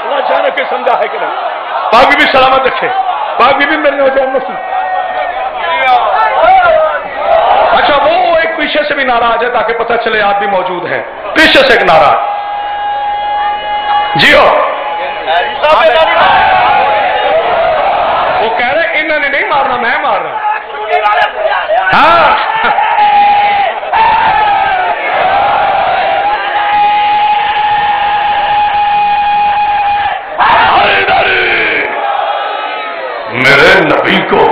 اللہ جانے کے سمجھا ہے کہ نہیں. پاک بی بی سلامت رکھے. پاک بی بی میرے نوجوان مسلم. اچھا وہ ایک پیچھے سے بھی ناراض ہے تاکہ پتہ چلے آپ بھی موجود ہیں. پیچھے سے ایک ناراض جیو. وہ کہہ رہے انہوں نے نہیں مارنا میں مار رہا ہوں. ہاں میرے نبی کو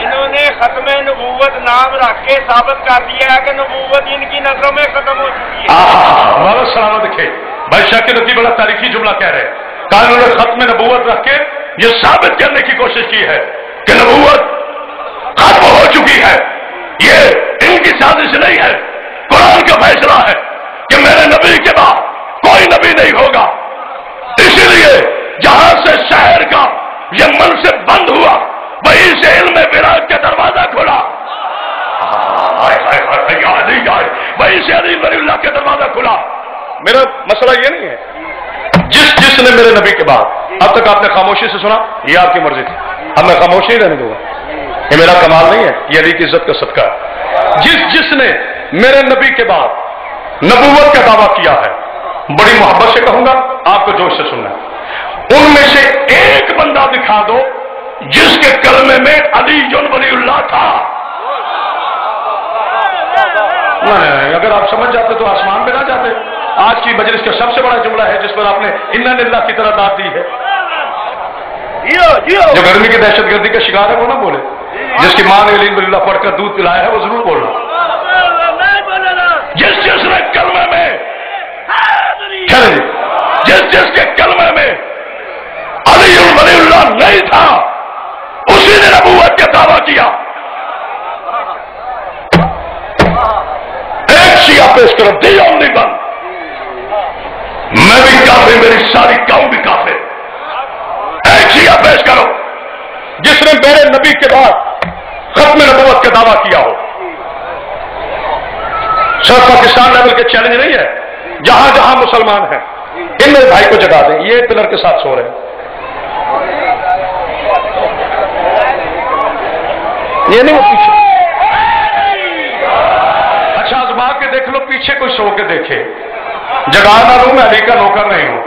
انہوں نے ختم نبوت نام رکھ کے ثابت کر دیا ہے کہ نبوت ان کی نظروں میں ختم ہو چکی ہے. بہت سلامت دیکھے بھائی شاہ کے نبی بڑا تاریخی جملہ کہہ رہے ہیں کہ انہوں نے ختم نبوت رکھ کے یہ ثابت کرنے کی کوشش کی ہے کہ نبوت ختم ہو چکی ہے. یہ ان کی سازش نہیں ہے, قرآن کا فیصلہ ہے کہ میرے نبی کے بعد کوئی نبی نہیں ہوگا. اسی لیے جہاں سے شہر کا یہ منصب بند ہوا وہیں سے علم وراثت کا دروازہ کھلا. وہیں سے علی ولی اللہ کا دروازہ کھلا. میرا مسئلہ یہ نہیں ہے جس نے میرے نبی کے بعد اب تک آپ نے خاموشی سے سنا یہ آپ کی مرضی تھی. اب میں خاموشی ہی رہنے دوں گا. یہ میرا کمال نہیں ہے, یہ علی کی عزت کا صدقہ ہے. جس نے میرے نبی کے بعد نبوت کا دعویٰ کیا ہے بڑی محبت سے کہوں گا آپ کو جوش سے سننا ہے. ان میں سے ایک بندہ دکھا دو جس کے کلمے میں علی ولی اللہ تھا. اگر آپ سمجھ جاتے تو آسمان میں نہ جاتے. آج کی مجلس کا سب سے بڑا جملہ ہے جس پر آپ نے انا للہ کی طرح داد دی ہے. جو گرمی کی دہشت گردی کا شکار ہے وہ نہ بولے. جس کی ماں نے علی ولی اللہ پڑھ کر دودھ پلایا ہے وہ ضرور بولنا. جس نے کلمے میں جس کے کلمے میں علی ولی اللہ نہیں تھا اسی نے نبوت کا دعویٰ کیا. ایک شیعہ پیش کرو دی اونلی ون. میں بھی کافر, میری ساری قوم بھی کافر. ایک شیعہ پیش کرو جس نے میرے نبی کے بعد ختم نبوت کا دعویٰ کیا ہو. صرف پاکستان لیول کے چیلنج نہیں ہے, جہاں جہاں مسلمان ہیں ان میرے بھائی کو جگا دیں. یہ پلر کے ساتھ سو رہے ہیں. یہ نہیں وہ پیچھے. اچھا آزما کے دیکھ لو پیچھے کوئی سو کے دیکھے. جگا نہ لوں, میں علی کا نوکر نہیں ہوں.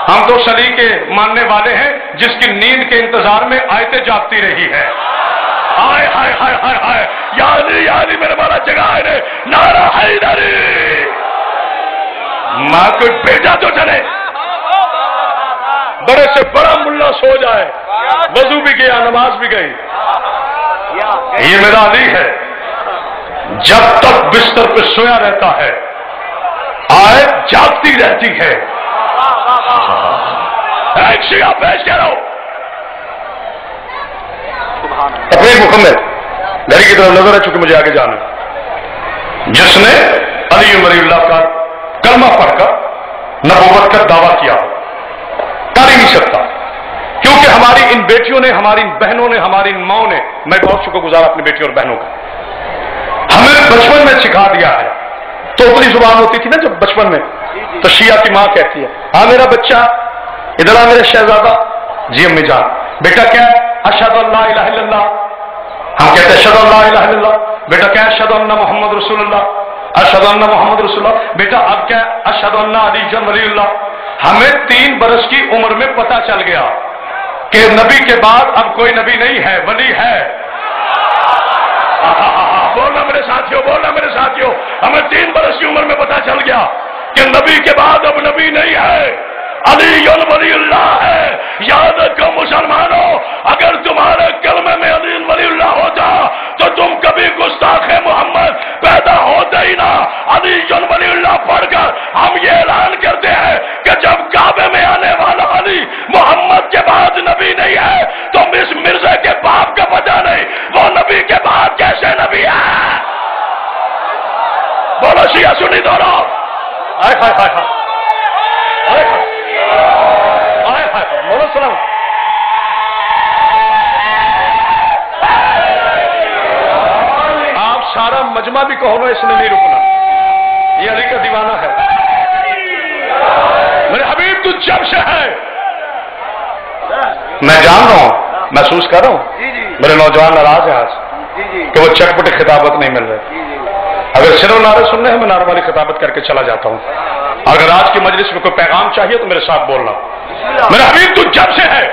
ہم تو علی کے ماننے والے ہیں جس کی نیند کے انتظار میں آیتیں جاگتی رہی ہے. ہائے ہائے ہائے ہائے ہائے یا علی میرے والا جگہ ہے نعرہ حیدری. ماں کوئی بیٹا تو چلے بڑے سے بڑا ملا سو جائے, وضو بھی گیا نماز بھی گئی. یہ میرا علی ہے. جب تک بستر پہ سویا رہتا ہے آیت جاگتی رہتی ہے. ایک شیعہ پیش کرو تقریر مکمل. گھر کی طرف نظر ہے چونکہ مجھے آگے جانا. جس نے علی ولی اللہ کا کلمہ پڑھ کر نبوت کا دعویٰ کیا ہو کر ہی نہیں سکتا, کیونکہ ہماری ان بیٹیوں نے, ہماری ان بہنوں نے, ہماری ان ماؤں نے, میں بہت شکر گزار اپنی بیٹیوں اور بہنوں کا, ہمیں بچپن میں سکھا دیا ہے. تو اپنی زبان ہوتی تھی نا جب بچپن میں, تو شیعہ کی ماں کہتی ہے ہاں میرا بچہ ادھر آ میرا شہزادہ. جی امی جان بیٹا کیا ہے؟ اشہد ان لا الہ الا اللہ. ہم کہتے ہیں اشہد ان لا الہ الا اللہ. بیٹا کیا ہے؟ اشہد ان محمد رسول اللہ. اشہد ان محمد رسول اللہ. بیٹا اب کیا ہے؟ اشہد ان علی ولی اللہ. ہمیں 3 برس کی عمر میں پتہ چل گیا کہ نبی کے بعد اب کوئی نبی نہیں ہے, ولی ہے. بولنا میرے ساتھیوں, بولنا میرے ساتھیوں. ہمیں 3 برس کی عمر میں پتہ چل گیا کہ نبی کے بعد اب نبی نہیں ہے, علی ولی اللہ ہے. یاد رکھو مسلمانوں, اگر تمہارے کلمے میں علی ولی اللہ ہوتا تو تم کبھی گستاخ محمد پیدا ہوتے ہی نہ. علی ولی اللہ پڑھ کر ہم یہ اعلان کرتے ہیں کہ جب کعبے میں آنے والا علی محمد کے بعد نبی نہیں ہے تو اس مرزا کے باپ کا پتہ نہیں وہ نبی کے بعد کیسے نبی ہے. بولو شیعہ سنی دونوں. ہائے ہائے ہائے ہائے ہائے ہائے بولو سلام. آپ سارا مجمع بھی کہو نا اس نے نہیں رکنا. یہ علی کا دیوانہ ہے. میرے حبیب تو मैं जान रहा हूं, महसूस कर रहा हूं, मेरे नौजवान नाराज हैं आज कि वो चटपटी खिताबत नहीं मिल रही। अगर सिर्फ नारे सुनने हैं, मैं नारे वाली खिताबत करके चला जाता हूं। अगर आज की मजलिस में कोई पैगाम चाहिए तो मेरे साथ बोलना। मेरा हबीब तू जब से है,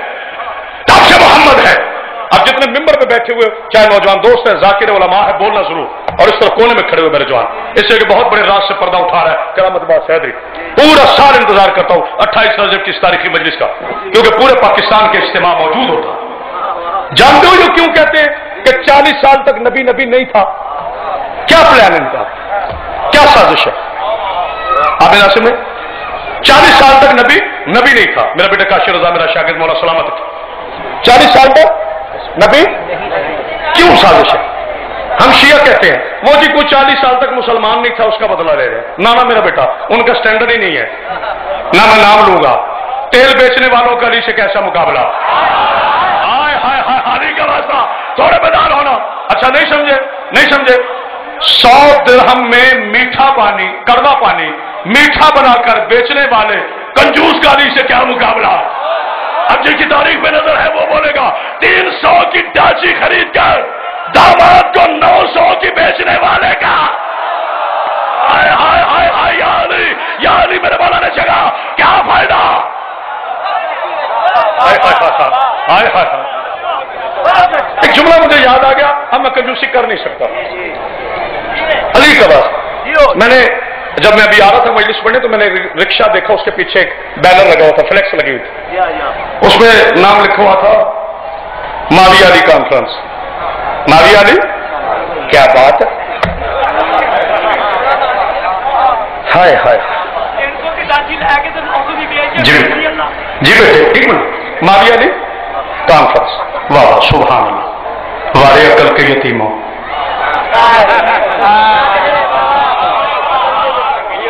तब से मोहम्मद है। अब जितने मिंबर पे बैठे हुए, चाहे नौजवान दोस्त है, जाकिर उलमा है, बोलना जरूर। और इस तरह कोने में खड़े हुए मेरे जवान, इससे कि बहुत बड़े राज से पर्दा उठा रहा है करामत बाद सैदरी। पूरा साल इंतजार करता हूं 28 रजब की इस तारीखी मजलिस का, क्योंकि पूरे पाकिस्तान के इज्तिमा मौजूद होता। जानते हो ये क्यों कहते हैं कि 40 साल तक नबी नबी नहीं था? क्या प्लान इनका, क्या साजिश है? आप नासिर में 40 साल तक नबी नबी नहीं था। मेरा बेटा काशिर रजा, मेरा शागिर्द मौला सलामत, 40 साल तक नबी क्यों साजिश है? हम शिया कहते हैं वो जी कोई 40 साल तक मुसलमान नहीं था उसका बदला ले रहे हैं। ना ना मेरा बेटा, उनका स्टैंडर्ड ही नहीं है। ना मैं नाम लूंगा, तेल बेचने वालों का अली से कैसा मुकाबला। हाय हाय हाय, अली का वास्ता, थोड़े बेदार होना। अच्छा नहीं समझे, नहीं समझे। 100 दिरहम में मीठा पानी, कड़वा पानी मीठा बनाकर बेचने वाले कंजूस का अली से क्या मुकाबला। अब जिसकी तारीख में नजर है वो बोलेगा 300 की डाची खरीद कर दामाद को 900 की बेचने वाले का। हाय हाय हाय हाय, या अली मेरे मौला ने जगह, क्या फायदा। हाय हाय हाय हाय हाय। एक जुमला मुझे याद आ गया, अब मैं कंजूसी कर नहीं सकता। अली का बात, मैंने जब मैं अभी आ रहा था मजलिस पढ़ने तो मैंने रिक्शा देखा, उसके पीछे एक बैनर लगा हुआ था, फ्लेक्स लगी हुई थी, उसमें नाम लिखा हुआ था माविया अली कॉन्फ्रेंस। माविया अली, क्या बात है। हाय हाय जी जी बेटे, एक मिनट। माविया अली कॉन्फ्रेंस, वाह वाह, सुभान अल्लाह, वारे अकल के यतीमों।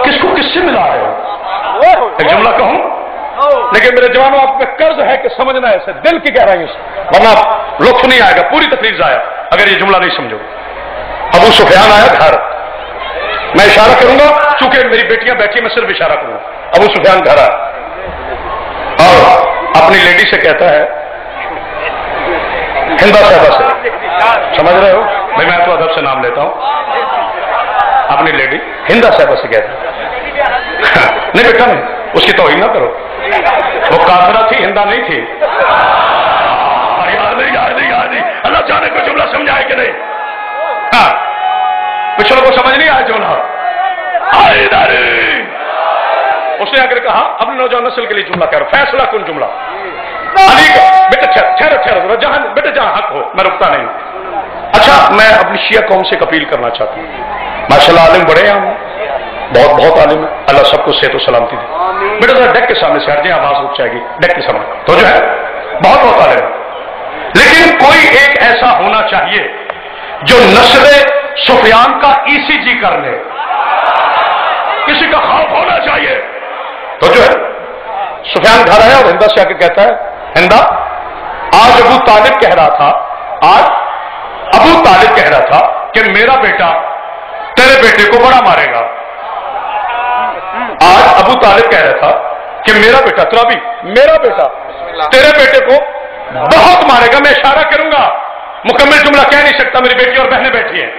किसको किससे मिला है? एक जुमला कहूं, लेकिन मेरे जवानों आप पे कर्ज है कि समझना है इसे दिल की गहराइयों से, वरना लुत्फ नहीं आएगा, पूरी तकलीफ आया अगर ये जुमला नहीं समझो। अबू सुफियान आया घर, मैं इशारा करूंगा, चूंकि मेरी बेटियां बैठी, मैं सिर्फ इशारा करूंगा। अबू सुफियान घर आया और अपनी लेडी से कहता है, हिंदा साहबा से, समझ रहे हो भाई, मैं तो अदब से नाम लेता हूं। अपनी लेडी हिंदा साहबा से कहता है, नहीं बेटा नहीं, उसकी तौहीन ना करो, वो काफिरा थी, हिंदा नहीं थी। याद नहीं, अल्लाह जाने को जुमला समझाए कि नहीं। हाँ, पिछड़ों को समझ नहीं आया जुमला। उसने आकर कहा अपने नौजवान नस्ल के लिए जुमला कह रहा, फैसला कौन जुमला। अली का बेटा ठहरो, जहां बेटा जहां हक हो, मैं रुकता नहीं। अच्छा, मैं अपनी शिया कौम से अपील करना चाहता हूं। माशाल्लाह आलिम बड़े हैं, हम बहुत बहुत आलिम है, अल्लाह सबको सेहत और सलामती दे। बेटा जरा डेक के सामने से हट जाए, आवाज रुक जाएगी, डेक के सामने तो जो है बहुत बहुत आलिम है, लेकिन कोई एक ऐसा होना चाहिए जो नस्ल सुफियान का ईसीजी कर ले। किसी का खौफ होना चाहिए। तो जो है सुफियान घर आया और हिंदा से आके कहता है, हिंदा आज अबू तालिब कह रहा था, आज अबू तालिब कह रहा था कि मेरा बेटा तेरे बेटे को बड़ा मारेगा। आज अबू तालिब कह रहा था कि मेरा बेटा, तेरा भी मेरा बेटा तेरे बेटे को बहुत मारेगा। मैं इशारा करूंगा, मुकम्मल जुमला कह नहीं सकता, मेरी बेटी और बहनें बैठी हैं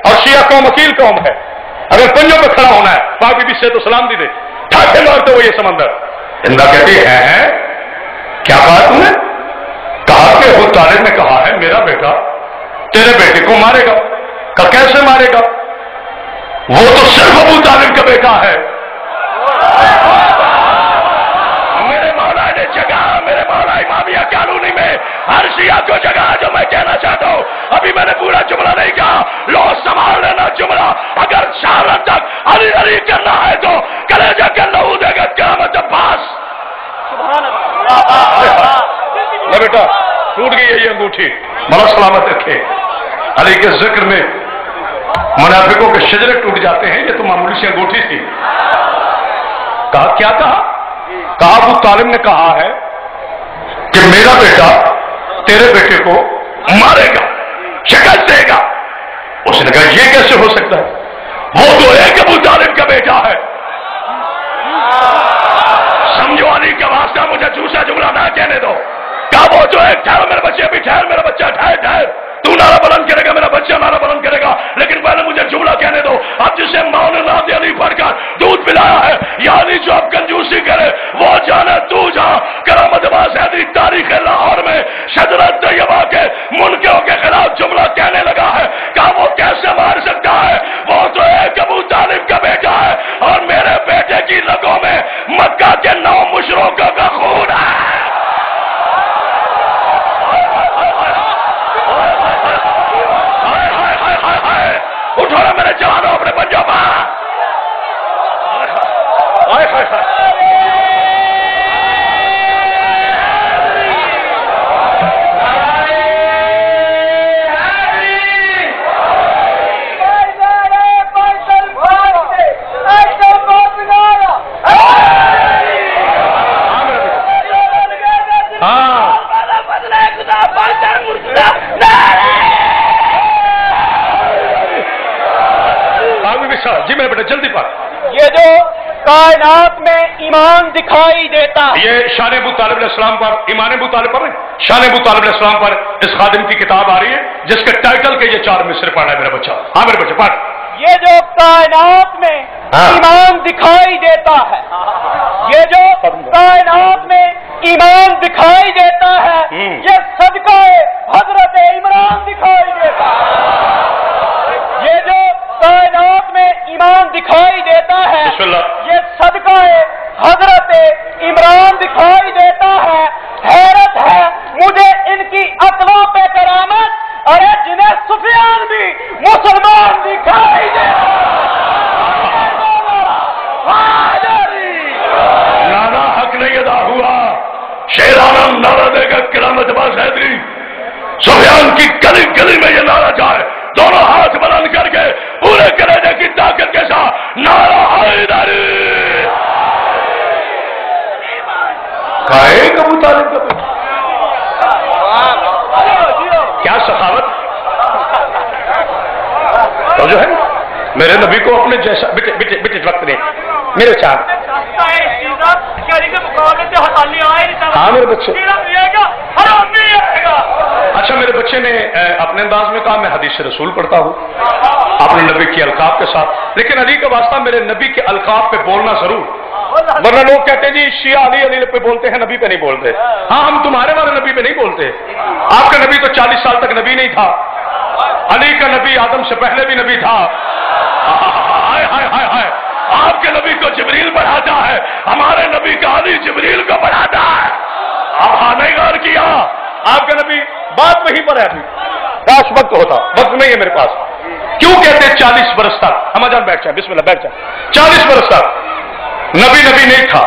और शिया कौम अकील कौम है। अगर पंजों पे खड़ा होना है, पाक बीबी से तो सलाम दी दे, ठाके मारते हो ये समंदर। हिंदा कहती है क्या कहा तुमने? कहा कि अबू तालिब ने कहा है मेरा बेटा तेरे बेटे को मारेगा। का कैसे मारेगा? वो तो सिर्फ अबू तालिब का बेटा है। मेरे मौला ने जगह, मेरे मौला इमामिया कानूनी में हर शिया को जगह, जो मैं कहना चाहता हूं। अभी मैंने पूरा जुमला नहीं कहा, लो संभाल लेना जुमला। अगर शाम तक अली अली करना है तो कलेजा के लहू देगा क़यामत अब्बास। ले बेटा, टूट गई है ये अंगूठी, मौला सलामत रखे। अली के जिक्र में मुनाफिकों के शजरे टूट जाते हैं, ये तो मामूली सी अंगूठी थी। कहा क्या कहा? कहा अबू तालिब ने कहा है कि मेरा बेटा तेरे बेटे को मारेगा, शिकस्त देगा। उसने कहा ये कैसे हो सकता है? वो तो एक अबू तालिब का बेटा है। समझो अली का वास्ता, मुझे दूसरा जुमला ना कहने दो। क्या جی میرے بیٹے جلدی پڑھ. یہ جو کائنات میں ایمان دکھائی دیتا ہے، یہ شان ابو طالب علیہ السلام پر، ایمان ابو طالب پر نہیں، شان ابو طالب علیہ السلام پر اس خادم کی کتاب آ رہی ہے جس کے ٹائٹل کے یہ 4 مصرے پڑھنا ہے میرا بچہ. ہاں میرے بچے پڑھ. یہ جو کائنات میں ایمان دکھائی دیتا ہے، یہ جو کائنات میں ایمان دکھائی دیتا ہے، یہ صدقہ حضرت عمران دکھائی دیتا ہے. یہ جو کائنات میں ایمان دکھائی دیتا ہے، بسم اللہ. یہ صدقہ حضرت عمران دکھائی دیتا ہے. حیرت ہے مجھے ان کی عقلوں پہ کرامت، ارے جنہیں سفیان بھی مسلمان دکھائی دیتا ہے. نانا حق نہیں ادا ہوا، شیرانہ نعرہ دے گا کرامت باز حیدری. سفیان کی گلی گلی میں یہ نعرہ جائے، دونوں ہاتھ بلند کر کے پورے کلیجے کی طاقت کے ساتھ نعرہ حیدری. کہے ابو طالب کا کیا سخاوت. تو جو ہے میرے نبی کو اپنے جیسا بیٹے وقت نہیں میرے چار. ہاں میرے بچے. اچھا میرے بچے نے اپنے انداز میں کہا میں حدیث رسول پڑھتا ہوں اپنے نبی کے القاب کے ساتھ، لیکن علی کا واسطہ میرے نبی کے القاب پہ بولنا ضرور، ورنہ لوگ کہتے ہیں جی شیعہ علی پہ بولتے ہیں نبی پہ نہیں بولتے. ہاں ہم تمہارے والے نبی پہ نہیں بولتے. آپ کا نبی تو 40 سال تک نبی نہیں تھا. علی کا نبی آدم سے پہلے بھی نبی تھا. ہائے ہائے ہائے ہائے، آپ کے نبی کو جبریل پڑھاتا ہے، ہمارے نبی کا علی جبریل کو پڑھاتا ہے. آپ ہاں نہیں غور کیا، آپ کا نبی بات وہیں پر ہے. ابھی کاش وقت ہوتا، وقت نہیں ہے میرے پاس. کیوں کہتے ہیں 40 برس تک؟ ہم جان بیٹھ جائیں، بسم اللہ بیٹھ جائیں. 40 برس تک نبی نہیں تھا،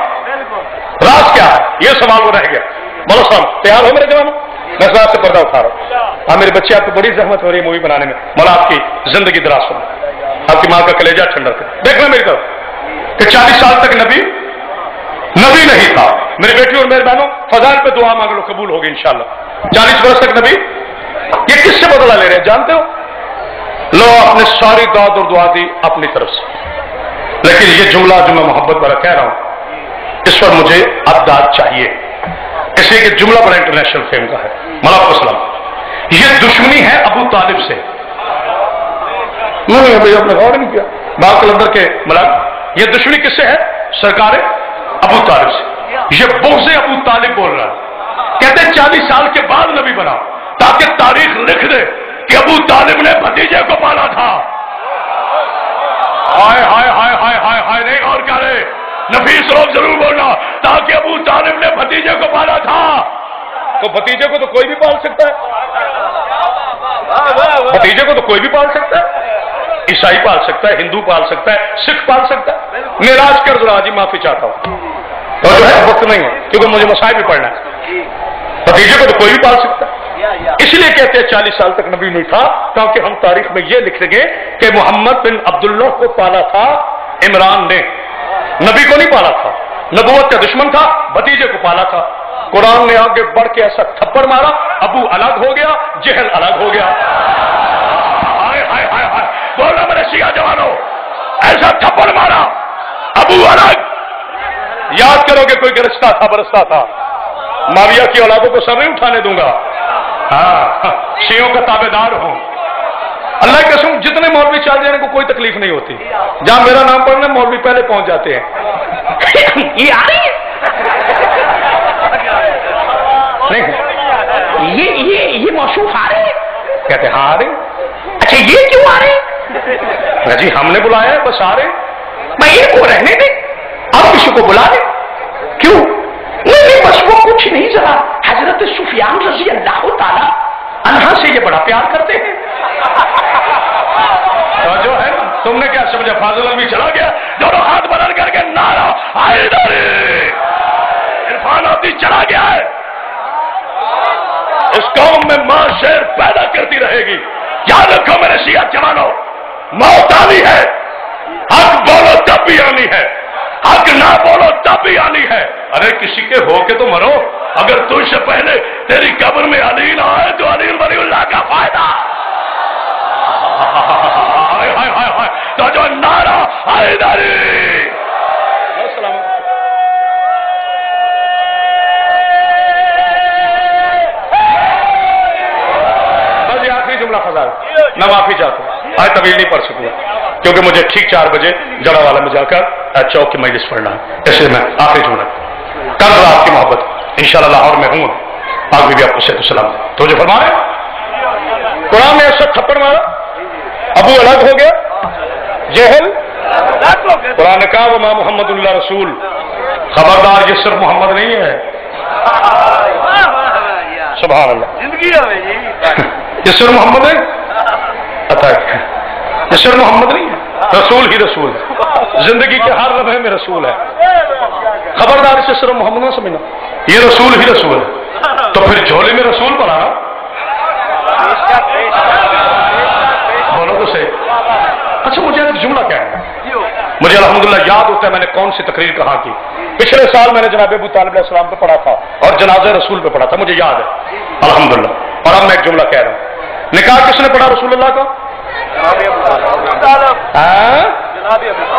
راز کیا ہے یہ سوال وہ رہ گیا. مولا صاحب تیار ہو میرے جوانوں؟ میں صاحب سے پردہ اٹھا رہا ہوں. ہاں میرے بچے آپ کو بڑی زحمت ہو رہی ہے مووی بنانے میں. مولا آپ کی زندگی دراز کرو، آپ کی ماں کا کلیجہ ٹھنڈا کر. دیکھنا میری طرف کہ 40 سال تک نبی نہیں تھا. میری بیٹی اور میرے بہنوں فضائل پہ دعا مانگ لو، قبول ہوگی انشاءاللہ. 40 برس تک نبی. یہ کس سے بدلہ لے رہے ہیں جانتے ہو؟ لو آپ نے ساری داد اور دعا دی اپنی طرف سے، لیکن یہ جملہ جو میں محبت والا کہہ رہا ہوں اس پر مجھے اب داد چاہیے، اس لیے کہ جملہ بڑا انٹرنیشنل فیم کا ہے. مولا السلام یہ دشمنی ہے ابو طالب سے. نہیں بھائی آپ نے غور نہیں کیا باغ کلندر کے ملک، یہ دشمنی کس سے ہے؟ سرکار ابو طالب سے. یہ بغض ابو طالب بول رہا ہے، کہتے ہیں 40 سال کے بعد نبی بنا تاکہ تاریخ لکھ دے کہ ابو طالب نے بھتیجے کو پالا تھا. ہائے ہائے ہائے ہائے ہائے ہائے نہیں غور کرے، نفیس لوگ ضرور بولنا تاکہ ابو طالب نے بھتیجے کو پالا تھا. تو بھتیجے کو تو کوئی بھی پال سکتا ہے، بھتیجے کو تو کوئی بھی پال سکتا ہے. عیسائی پال سکتا ہے، ہندو پال سکتا ہے، سکھ پال سکتا ہے. معراج کر ذرا جی معافی چاہتا ہوں اور جو ہے وقت نہیں ہے کیونکہ مجھے مسائل بھی پڑھنا ہے. بھتیجے کو تو کوئی بھی پال سکتا ہے. اس لیے کہتے ہیں 40 سال تک نبی نہیں تھا تاکہ ہم تاریخ میں یہ لکھ گے کہ محمد بن عبداللہ کو پالا تھا عمران نے، نبی کو نہیں پالا تھا. نبوت کا دشمن تھا، بھتیجے کو پالا تھا. قرآن نے آگے بڑھ کے ایسا تھپڑ مارا، ابو الگ ہو گیا، جہل الگ ہو گیا. ہائے ہائے ہائے ہائے بولو میرے شیعہ جوانوں، ایسا تھپڑ مارا ابو الگ. یاد کرو کہ کوئی گرجتا تھا برستا تھا. معاویہ کی اولادوں کو سر نہیں اٹھانے دوں گا. ہاں شیعوں کا تابع دار ہوں. اللہ کی قسم جتنے مولوی چل جانے کو کوئی تکلیف نہیں ہوتی. جہاں میرا نام پڑھنا مولوی پہلے پہنچ جاتے ہیں. یہ آ رہی ہے یہ موصوف آ رہے ہیں، کہتے ہاں آ رہے. اچھا یہ کیوں آ رہے؟ جی ہم نے بلایا ہے بس آ رہے. میں یہ کو رہنے دیں، آپ کسی کو بلا دیں. کیوں؟ نہیں بس وہ کچھ نہیں، ذرا حضرت سفیان رضی اللہ تعالی عنہ سے یہ بڑا پیار کرتے ہیں. جو ہے تم نے کیا سمجھا فاضل بھی چلا گیا؟ دونوں ہاتھ بدل کر کے نعرہ رہے گی. یاد رکھو میرے شیعہ جوانوں، موت آنی ہے، حق بولو تب بھی آنی ہے، حق نہ بولو تب بھی آنی ہے. ارے کسی کے ہو کے تو مرو، اگر تجھ سے پہلے تیری قبر میں علی نہ آئے تو علی ولی اللہ کا فائدہ. تو جو نعرہ حیدری. بس یہ آخری جملہ فضا نہ معافی چاہتا ہوں، آج طویل نہیں پڑھ سکوں کیونکہ مجھے ٹھیک 4 بجے جڑا والا میں جا کر چوک کی مجلس پڑھنا ہے. اس لیے میں آخری جملہ کل رات کی محبت انشاءاللہ لاہور میں ہوں، آگے بھی آپ کو صحت و سلام. تو جو فرمائے قرآن نے ایسا تھپڑ مارا، ابو الگ ہو گیا، جہل. قرآن نے کہا وما محمد اللہ رسول، خبردار یہ صرف محمد نہیں ہے. سبحان اللہ، یہ صرف محمد ہے، یہ صرف محمد نہیں ہے، رسول ہی رسول ہے، زندگی کے ہر لمحے میں رسول ہے. خبردار اسے صرف محمد نہ سمجھنا، یہ رسول ہی رسول ہے. تو پھر جھولے میں رسول پڑا نا، بولو تو صحیح. اچھا مجھے ایک جملہ کیا ہے، مجھے الحمدللہ یاد ہوتا ہے میں نے کون سی تقریر کہاں کی. پچھلے سال میں نے جناب ابو طالب علیہ السلام پہ پڑھا تھا اور جنازہ رسول پہ پڑھا تھا، مجھے یاد ہے الحمدللہ. اور اب میں ایک جملہ کہہ رہا ہوں، نکاح کس نے پڑھا رسول اللہ کا؟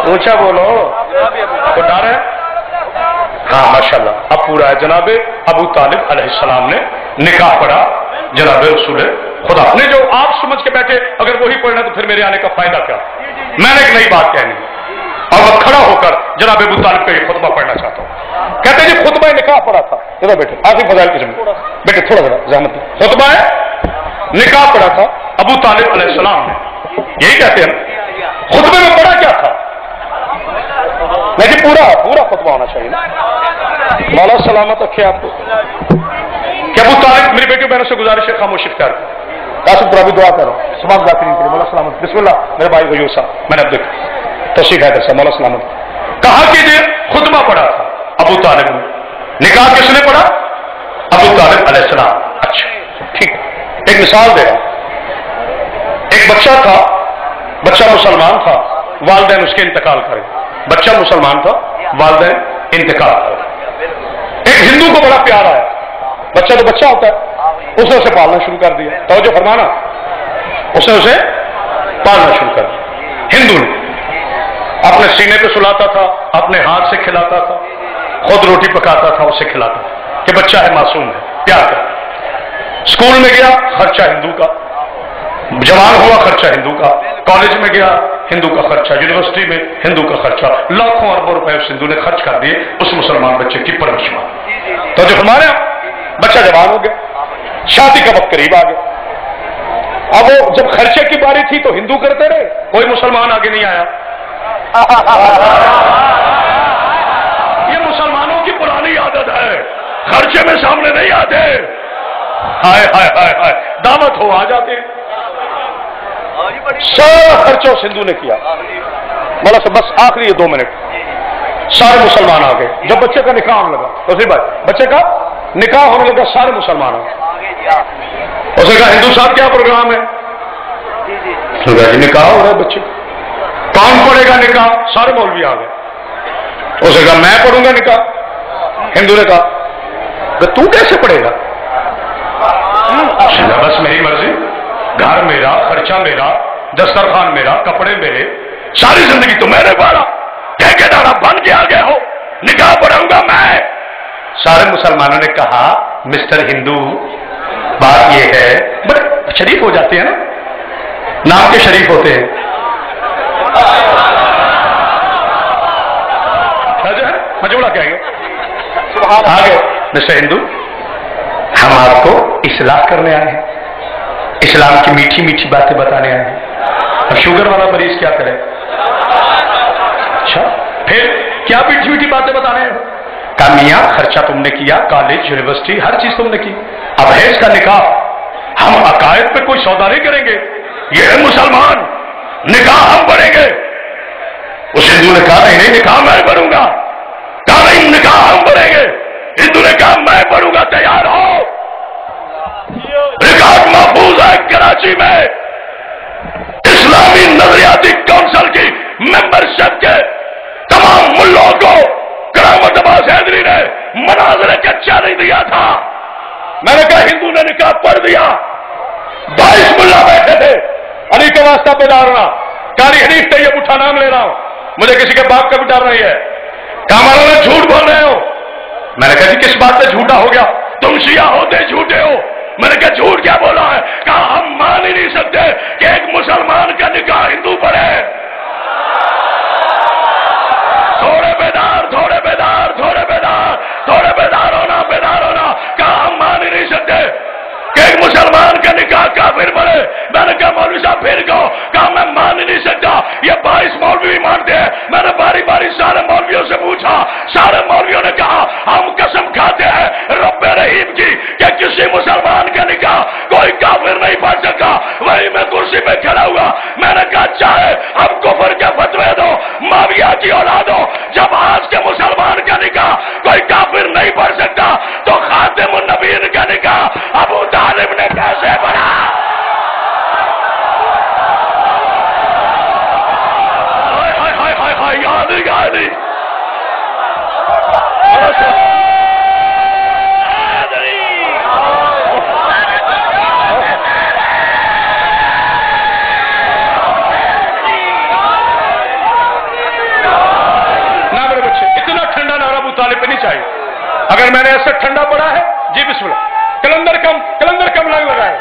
اونچا بولو، تو ڈر ہے؟ ہاں ماشاءاللہ اب پورا ہے. جناب ابو طالب علیہ السلام نے نکاح پڑھا جناب رسول خدا نے. جو آپ سمجھ کے بیٹھے اگر وہی پڑھنا تو پھر میرے آنے کا فائدہ کیا؟ میں نے ایک نئی بات کہنی اور میں کھڑا ہو کر جناب ابو طالب کا یہ خطبہ پڑھنا چاہتا ہوں. کہتے ہیں جی خطبہ نکاح پڑھا تھا، ادھر بیٹھے آخری فضائل کی جملہ بیٹھے تھوڑا ذرا زحمت. خطبہ ہے نکاح پڑھا تھا ابو طالب علیہ السلام نے، یہی کہتے ہیں. خطبے میں پڑھا کیا تھا؟ لیکن پورا خطبہ ہونا چاہیے. مولا سلامت رکھے آپ کو. کہ ابو طالب میری بیٹی بہنوں سے گزارش ہے خاموشی اختیار کریں. قاسم پورا بھی دعا کرو تمام ذاکرین کے لیے. مولا سلامت. بسم اللہ میرے بھائی غیور صاحب، میں نے اب دیکھا توصیف ہے درسا. مولا سلامت کہا کیجیے خطبہ پڑھا تھا ابو طالب نے. نکاح کس نے پڑھا؟ ابو طالب علیہ السلام. اچھا ٹھیک ہے، ایک مثال دے رہا. ایک بچہ تھا، بچہ مسلمان تھا، والدین اس کے انتقال کر گئے. بچہ مسلمان تھا، والدین انتقال کر گئے. ایک ہندو کو بڑا پیار آیا، بچہ تو بچہ ہوتا ہے، اس نے اسے پالنا شروع کر دیا. توجہ فرمانا، اس نے اسے پالنا شروع کر دیا. ہندو نے اپنے سینے پہ سلاتا تھا، اپنے ہاتھ سے کھلاتا تھا، خود روٹی پکاتا تھا، اسے کھلاتا تھا کہ بچہ ہے معصوم ہے، پیار کر. اسکول میں گیا خرچہ ہندو کا، جوان ہوا خرچہ ہندو کا، کالج میں گیا ہندو کا خرچہ، یونیورسٹی میں ہندو کا خرچہ، لاکھوں اربوں روپے اس ہندو نے خرچ کر دیے اس مسلمان بچے کی پرورش میں. تو جو ہمارے بچہ جوان ہو گیا، شادی کا وقت قریب آ گیا. اب وہ جب خرچے کی باری تھی تو ہندو کرتے رہے، کوئی مسلمان آگے نہیں آیا. یہ مسلمانوں کی پرانی عادت ہے، خرچے میں سامنے نہیں آتے. ہائے ہائے ہائے ہائے، دعوت ہو آ جاتے. سارا خرچہ اس ہندو نے کیا. مولا سے بس آخری 2 منٹ، سارے مسلمان آ گئے. جب بچے کا نکاح ہونے لگا تو بھائی بچے کا نکاح ہونے لگا، سارے مسلمان آ گئے. اس نے کہا ہندو صاحب کیا پروگرام ہے؟ جی نکاح ہو رہا ہے بچے. کون پڑھے گا نکاح؟ سارے مولوی آ گئے. اس نے کہا میں پڑھوں گا نکاح. ہندو نے کہا تو کیسے پڑھے گا؟ بس میری مرضی، گھر میرا، خرچہ میرا، دسترخوان میرا، کپڑے میرے، ساری زندگی تو میں نے پالا. ٹھیکیدار بن کے آگے ہو، نکاح پڑھاؤں گا میں. سارے مسلمانوں نے کہا مسٹر ہندو بات یہ ہے، بڑے شریف ہو جاتے ہیں نا، نام کے شریف ہوتے ہیں. مجھوڑا کہیں گے آگے مسٹر ہندو، ہم آپ کو اصلاح کرنے آئے ہیں، اسلام کی میٹھی میٹھی باتیں بتانے آئے ہیں. اب شوگر والا مریض کیا کرے؟ اچھا پھر کیا میٹھی میٹھی باتیں بتانے ہیں؟ کہا میاں خرچہ تم نے کیا، کالج یونیورسٹی ہر چیز تم نے کی، اب ہے اس کا نکاح. ہم عقائد پہ کوئی سودا نہیں کریں گے، یہ ہے مسلمان، نکاح ہم پڑھیں گے. اس ہندو نے کہا نہیں نکاح میں پڑھوں گا. کہا نہیں نکاح ہم پڑھیں گے. ہندو نے کہا میں پڑھوں گا، تیار ہو. ریکارڈ محفوظ ہے کراچی कराची में इस्लामी नजरियाती काउंसिल की मेंबरशिप के तमाम मुल्लों को करामत अब्बास हैदरी ने मनाजरे का चैलेंज दिया था। मैंने कहा हिंदू ने निकाह पढ़ दिया, 22 मुल्ला बैठे थे, अली के वास्ता पे डालना, कारी हनीफ तैयब उठा नाम ले रहा हूं, मुझे किसी के बाप का भी डर नहीं है। कहा मौलाना झूठ बोल रहे हो। मैंने कहा जी किस बात से झूठा हो गया, तुम शिया होते झूठे हो। मैंने कहा झूठ क्या बोला है। कहा हम मान ही नहीं सकते कि एक मुसलमान का निकाह हिंदू पढ़े। थोड़े बेदार थोड़े बेदार थोड़े बेदार थोड़े बेदार होना। कहा हम मान ही नहीं सकते कि एक मुसलमान का निकाह काफिर पढ़े। मैंने कहा मौलवी साहब फिर कहो। कहा मैं मान ही नहीं सकता, ये 22 मौलवी भी मानते हैं। मैंने बारी बारी सारे मौलवियों से पूछा, सारे मौलवियों ने कहा हम कसम खाते हैं रब्बे रहीम की कि किसी मुसलमान का निकाह कोई काफिर नहीं पढ़ सकता। वही मैं कुर्सी पे खड़ा हुआ, मैंने कहा चाहे अब कुफर के फतवे दो, माविया की औलाद हो, जब आज के मुसलमान का निकाह कोई काफिर नहीं पढ़ सकता तो खातिमुन नबीय्यीन का निकाह अबू तालिब ने कैसे पढ़ा। याद ना मेरे बच्चे, इतना ठंडा नारा अबू तालिब पे नहीं चाहिए। अगर मैंने ऐसा ठंडा पड़ा है जी बिस्मिल्लाह, कलंदर कम लग रहा है।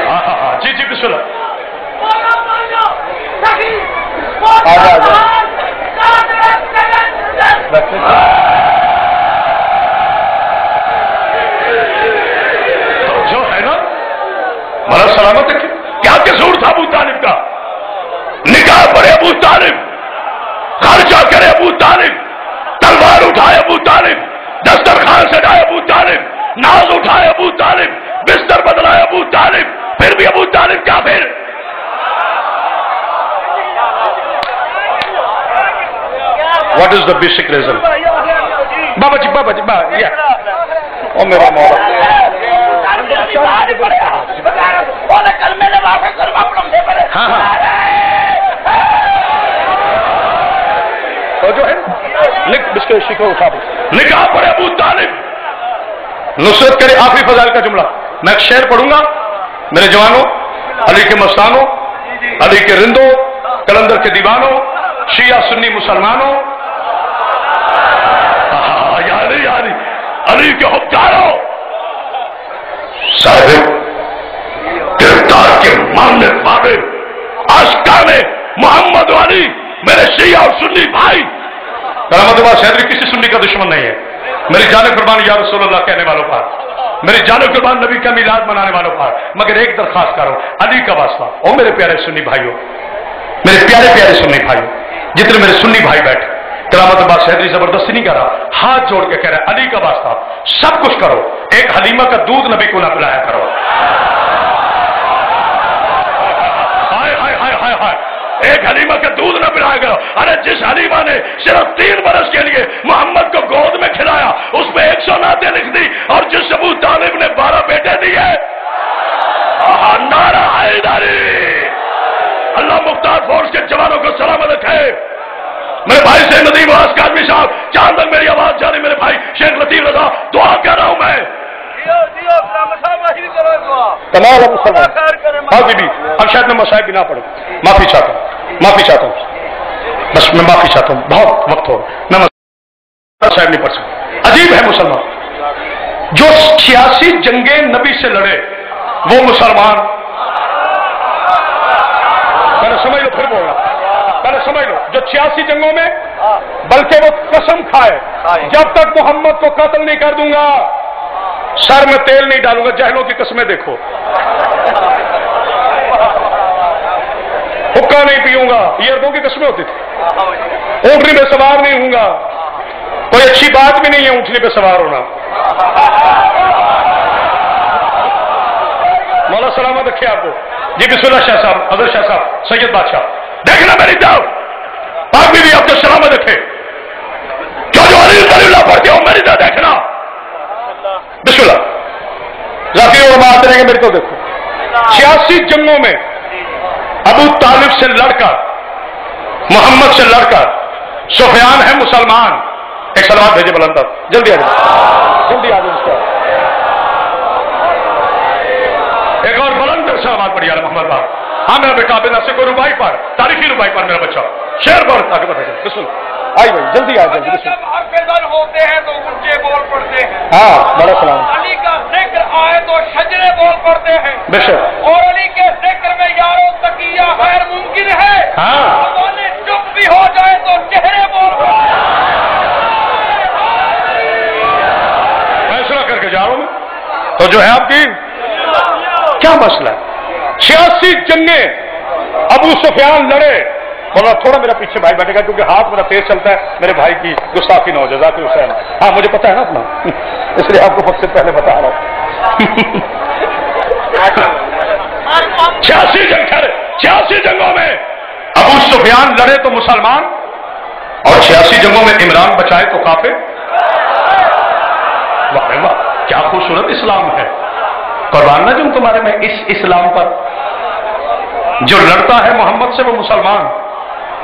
हाँ जी बिस्मिल्लाह। जो है ना मरा सलामत है, क्या कसूर था अबू तालिब का। निकाह पढ़े अबू तालिब, खर्चा करे अबू तालिब, तलवार उठाए अबू तालिब, दस्तरखान सजाए अबू तालिब, नाज उठाए अबू तालिब, बिस्तर बदलाए अबू तालिब, फिर भी अबू तालिब काफिर। What is the basic reason? बाबा जी ओ मेरा मौला हाँ तो जो है निकाह पढ़े अबू तालिब, नुसरत करे आखिरी फजाइल का जुमला। मैं एक शेर पढ़ूंगा, मेरे जवानों, अली के मस्तानों, अली के रिंदों, कलंदर के दीवानों, शिया सुन्नी मुसलमानों, यारी अली के हुक्कारों, साहिब गिरफ्तार के मानने वाले आशिकाने मोहम्मद अली, मेरे शिया और सुन्नी भाई। करामत अब्बास हैदरी किसी सुन्नी का दुश्मन नहीं है। मेरी जान कुर्बान या रसूलुल्लाह कहने वालों पर, मेरी जान कुर्बान नबी का मिलाद मनाने वालों पर, मगर एक दरखास्त करो अली का वास्ता। ओ मेरे प्यारे सुन्नी भाइयों, मेरे प्यारे प्यारे सुन्नी भाइयों, जितने मेरे सुन्नी भाई बैठे, करामत अब्बास हैदरी जबरदस्ती नहीं कर रहा, हाथ जोड़ के कह रहा है अली का वास्ता सब कुछ करो, एक हलीमा का दूध नबी को ना पिलाया करो। हाय हाय हाय हाय हाय, एक हलीमा का दूध न पिलाया करो। अरे जिस हलीमा ने सिर्फ 3 बरस के लिए मोहम्मद को गोद में खिलाया, उसमें 100 नाते लिख दी, और जिस अबू तालिब ने 12 बेटे दिए, नारा हैदरी। अल्लाह मुख्तार फोर्स के जवानों को सलामत रखे। मेरे भाई से नदीम वास कादमी साहब, जहां तक मेरी आवाज जा रही, मेरे भाई शेख लतीफ रजा, दुआ कर रहा हूं मैं। तमाम मुसलमान बीबी, अब शायद मैं मसाइब भी ना पढ़ूं, माफी चाहता हूं, बस मैं माफी चाहता हूं, बहुत वक्त हो मैं मसाइब नहीं पढ़ सकता। अजीब है मुसलमान जो 86 जंगे नबी से लड़े, वो मुसलमान, पहले समझ लो फिर बोलना, पहले समझ लो, जो 86 जंगों में, बल्कि वो कसम खाए जब तक मोहम्मद को कत्ल नहीं कर दूंगा सर में तेल नहीं डालूंगा। जहलों की कसमें देखो, हुक्का नहीं पीऊंगा, ये अरबों की कसमें होती थी। ऊंटनी पे सवार नहीं हूंगा, कोई अच्छी बात भी नहीं है ऊंटनी पे सवार होना। मौला सलामत रखे आपको। जी बिस्मिल्लाह शाह साहब, अजहर शाह साहब, सैयद बादशाह, देखना मेरी दाव, आप भी आपको सलामत रखे। जो अली पढ़ते हो मेरी दाव देखना। बिस्मिल्लाह उलमा आते रहेंगे, मेरे को देखो 86 जंगों में अबू तालिब से लड़कर, मोहम्मद से लड़कर, सुफियान है मुसलमान। एक सलावत भेजे बुलंद, जल्दी आ जाओ, जल्दी आ जाओ। एक और बुलंद सलावत पढ़िए मोहम्मद बाप। हाँ मेरा बेटा बिना से कोई रुबाई पर, तारीखी रुबाई पर मेरा बच्चा शेर बोल आगे बढ़े। बिस्मिल आई भाई, जल्दी आ जाओ। जब हाफिज़ होते हैं तो ऊंचे बोल पड़ते हैं। हाँ बड़ा सलाम। अली का जिक्र आए तो शजरे बोल पड़ते हैं। बेशक। और अली के जिक्र में यारो तकिया खैर मुमकिन है। हाँ ज़बानें चुप भी हो जाए तो चेहरे बोल पड़ते हैं। फैसला करके जा रहा हूं मैं तो जो है आपकी क्या मसला है। 86 जंगे अबू सुफियान लड़े। बोला थोड़ा मेरा पीछे भाई बैठेगा क्योंकि हाथ मेरा तेज चलता है, मेरे भाई की गुस्ताखी न हो जाए। हुसैन हाँ मुझे पता है ना अपना, इसलिए आपको सबसे पहले बता रहा हूं। 86 जंगों में अबू सुफियान लड़े तो मुसलमान, और 86 जंगों में इमरान बचाए तो काफिर। वाह वाह क्या खूबसूरत इस्लाम है। कुर्बान ना जो तुम्हारे में इस इस्लाम पर। जो लड़ता है मोहम्मद से वो मुसलमान,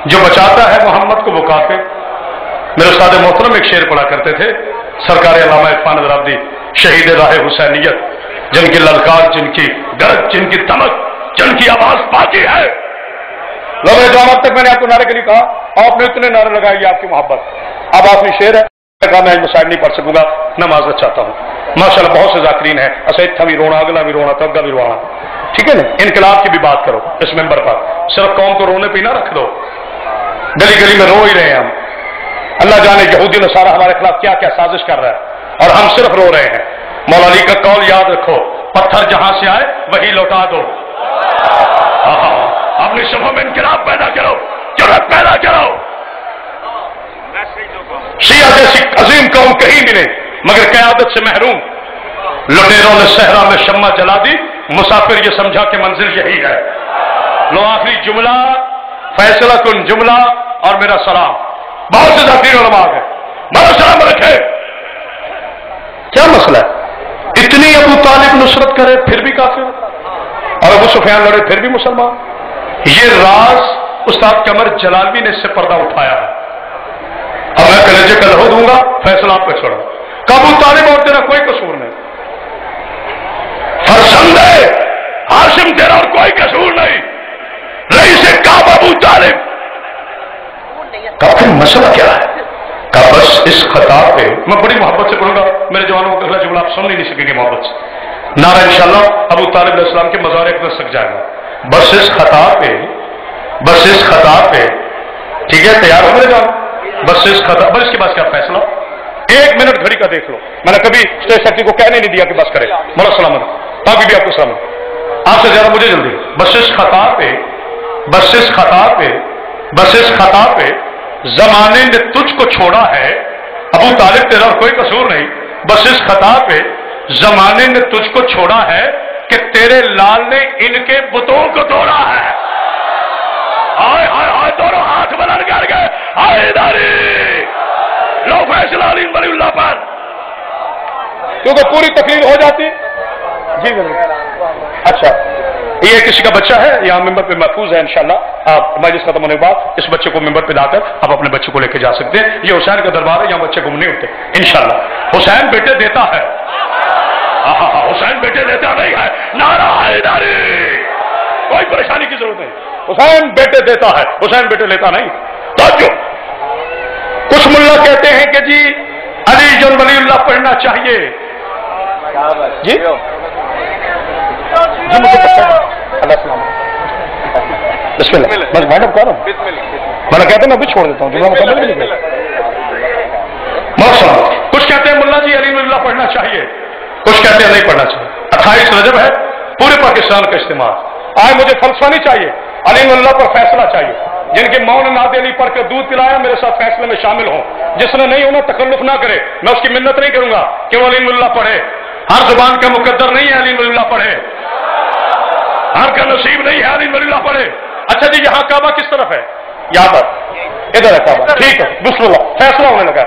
जो बचाता है मोहम्मद को वो काफिर। मेरे उस्ताद मोहतरम एक शेर पढ़ा करते थे, सरकार अल्लामा इरफान दरावदी शहीद राह हुसैनियत, जिनकी ललकार, जिनकी गरज, जिनकी दमक, जिनकी आवाज बाकी है। लोग जो अब तक मैंने आपको नारे के लिए कहा, आपने इतने नारे लगाए आपकी मोहब्बत। अब आपने शेर है, मैं मसाइल नहीं पढ़ सकूंगा, मैं माजरत चाहता हूँ। माशाल्लाह बहुत से जाकरीन है, असैद भी रोना, अगला भी रोना, तगगा भी रोना, ठीक है ना। इनकलाब की भी बात करो इस मेंबर पर, सिर्फ कौम को रोने पे ना रख दो। गली गली में रो ही रहे हैं हम, अल्लाह जाने यहूदी नसारा हमारे खिलाफ क्या क्या साजिश कर रहा है, और हम सिर्फ रो रहे हैं। मौला अली का कौल याद रखो, पत्थर जहां से आए वही लौटा दो। अपनी शबों में इनकलाब पैदा करो, जुर्रत पैदा करो। शिया जैसी अजीम कौम कहीं मिले मगर क़यादत से महरूम। लुटेरों ने सहरा में शम्मा जला दी, मुसाफिर ये समझा कि मंजिल यही है। लो आखिरी जुमला, फैसला कुन जुमला और मेरा सलाम। बहुत से जाती उलमा है, बड़ा सलाम रखे। क्या मसला है? इतनी अबू तालिब नुसरत करे फिर भी काफिर, और अबू सुफियान लड़े फिर भी मुसलमान। ये राज उस्ताद कमर जलालवी ने इससे पर्दा उठाया है। अब मैं कलेजे का लहू दूंगा, फैसला आप पे छोड़ो। अबू तालिब और तेरा कोई कसूर नहीं, फरजंद हाशिम तेरा और कोई कसूर नहीं। रईस काब अबू तालिब का फिर मसला क्या है? का बस इस खता पे मैं बड़ी मोहब्बत से पढ़ूंगा, मेरे जवानों को अगला जुमला आप सुन नहीं सकेंगे मोहब्बत से। नारा इंशाल्लाह अबू तालिब अलैहिस्सलाम के मज़ार अक़दस तक जाएगा। बस इस खता पे, बस इस खता पे, ठीक है तैयार हो मेरे जान। बस इस खता, बस इसके बाद क्या फैसला? 1 मिनट घड़ी का देख लो। मैंने कभी स्टेज सेक्रेटरी को कहने नहीं दिया कि बस करे। बड़ा सलामत, बाकी भी आपको सलामत, आपसे ज्यादा मुझे जल्दी। बस इस खता पे, बस इस खता पे, बस इस खता पे जमाने ने तुझको छोड़ा है। अबू तालिब तेरा और कोई कसूर नहीं। बस इस खता पे जमाने ने तुझको छोड़ा है कि तेरे लाल ने इनके बुतों को तोड़ा है। हाय हाय हाय, दोनों हाथ बुलंद कर गए, हैदरी लो फैसला अली वलीउल्लाह पर। क्योंकि पूरी तकलीफ हो जाती जी। अच्छा, ये किसी का बच्चा है, यहाँ मेंबर पे महफूज है इंशाल्लाह। आप मजलिस खत्म होने के बाद इस बच्चे को मेंबर पे लाकर आप अपने बच्चे को लेके जा सकते हैं। ये हुसैन का दरबार है, यहाँ बच्चे गुम नहीं होते इंशाल्लाह। हुसैन बेटे देता है, हुसैन बेटे देता नहीं है। नारा हैदरी, कोई परेशानी की जरूरत नहीं। हुसैन बेटे देता है, हुसैन बेटे लेता नहीं। तो जो कुछ मुल्ला कहते हैं कि जी अली जन वलीउल्लाह पढ़ना चाहिए जी, जी मुझे पता है। अल्लाह सलाम, बिस्मिल्लाह। बस मैडम कह रहा हूँ, मैंने कहता मैं भी छोड़ देता हूँ, जुमला मुकम्मल भी नहीं किया। कुछ कहते हैं मुल्ला जी अली वलीउल्लाह पढ़ना चाहिए, कुछ कहते हैं नहीं पढ़ना चाहिए। 28 रजब है, पूरे पाकिस्तान का इस्तेमाल। आए मुझे फलसफा नहीं चाहिए, अली वलीउल्लाह पर फैसला चाहिए। जिनके मौन नाद अली पढ़ कर दूध पिलाया मेरे साथ फैसले में शामिल हो। जिसने नहीं होना तकल्लुफ ना करे, मैं उसकी मिन्नत नहीं करूंगा कि वो अली वलीउल्लाह पढ़े। हर जुबान का मुकद्दर नहीं है अली वलीउल्लाह पढ़े, हर का नसीब नहीं है अली वलीउल्लाह पढ़े। अच्छा जी, यहाँ काबा किस तरफ है? यहाँ पर, इधर है काबा, ठीक है। बिस्मिल्लाह, फैसला होने लगा।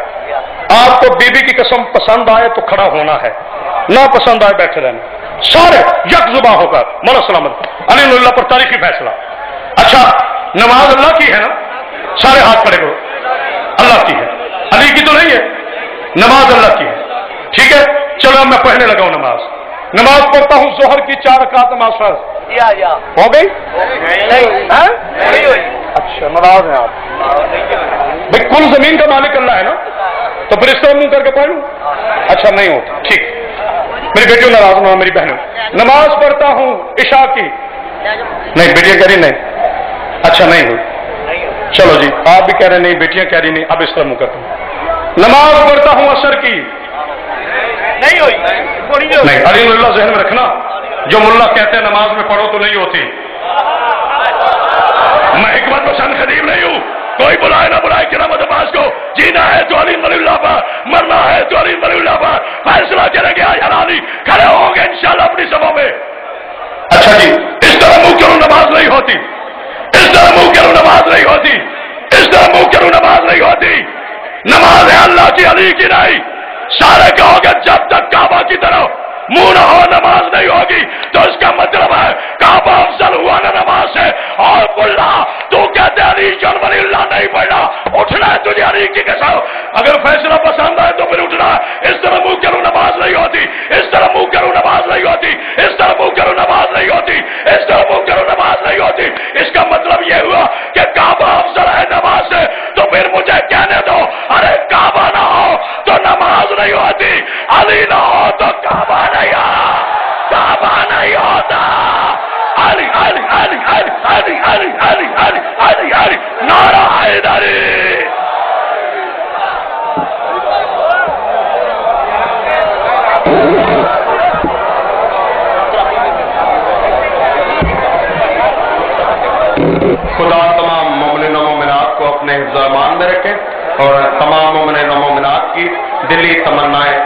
आपको बीबी की कसम पसंद आए तो खड़ा होना है, ना पसंद आए बैठे रहना। सारे यकजुबा होकर मौला सलामत अली नूरुल्लाह पर तारीखी फैसला। अच्छा, नमाज अल्लाह की है ना? सारे हाथ खड़े करो। अल्लाह की है, अली की तो नहीं है। नमाज अल्लाह की है, ठीक है। चलो मैं पढ़ने लगा हूं नमाज। नमाज पढ़ता हूं जोहर की 4 रकात नमाज फर्ज हो गई? नहीं हुई। अच्छा, नाराज हैं आप भाई? कुल जमीन का मालिक अल्लाह है ना, तो फिर इस तरह मुंह करके पढ़ लूं? अच्छा, नहीं होता, ठीक। मेरी बेटियों नाराज ना, मेरी बहनों। नमाज पढ़ता हूं इशा की। नहीं, बेटियां कह रही नहीं। अच्छा, नहीं हुई। चलो जी, आप भी कह रहे नहीं, बेटियां कह रही नहीं। अब इस तरह मुंह करता हूं। नमाज पढ़ता हूं असर की। नहीं हुई। नहीं, अली नूरुल्लाह ज़हन में रखना, जो मुल्ला कहते हैं नमाज में पढ़ो तो नहीं होती। मैं हिकमत पसंद खदीम नहीं हूं। कोई बुलाए ना बुलाए किरामत अब्बास को, जीना है तो अली वलीउल्लाह पर, मरना है तो अली वलीउल्लाह पर। फैसला करेंगे यारानी, खड़े होंगे इंशाल्लाह अपनी सभा में। अच्छा जी, इस तरह मुंह करूं नमाज नहीं होती, इस तरह मुंह करूं नमाज नहीं होती, इस तरह मुंह करूं नमाज नहीं होती। नमाज है अल्लाह की, अली की नहीं। सारे कहोगे जब तक काबा की तरफ मुंह न हो नमाज नहीं होगी, तो इसका मतलब है काबा अफजल हुआ ना नमाज से। और मुल्ला तू कहते अली जन वलीउल्लाह नहीं पढ़ना, उठना है तुझे अली की कसम। अगर फैसला पसंद आए तो फिर उठना। इस तरह मुंह करूं नमाज नहीं होती, इस तरह मुंह करूं नमाज नहीं होती, इस तरह मुंह करूं नमाज नहीं होती, इस तरह मुंह करूं नमाज नहीं होती। इसका मतलब यह हुआ कि काबा अफजल है नमाज से, तो फिर मुझे कहने दो, अरे काबा ना हो तो नमाज नहीं होती, अली ना हो तो काबा नहीं हो, काबा नहीं होता। अली अली अली अली अली अली अली अली अली अली नारा हैदरी। खुदा तमाम मोमिन और मोमिनात को अपने हिफ्ज़-ए-ईमान में रखे और तमाम मोमिन और मोमिनात की दिली तमन्नाएं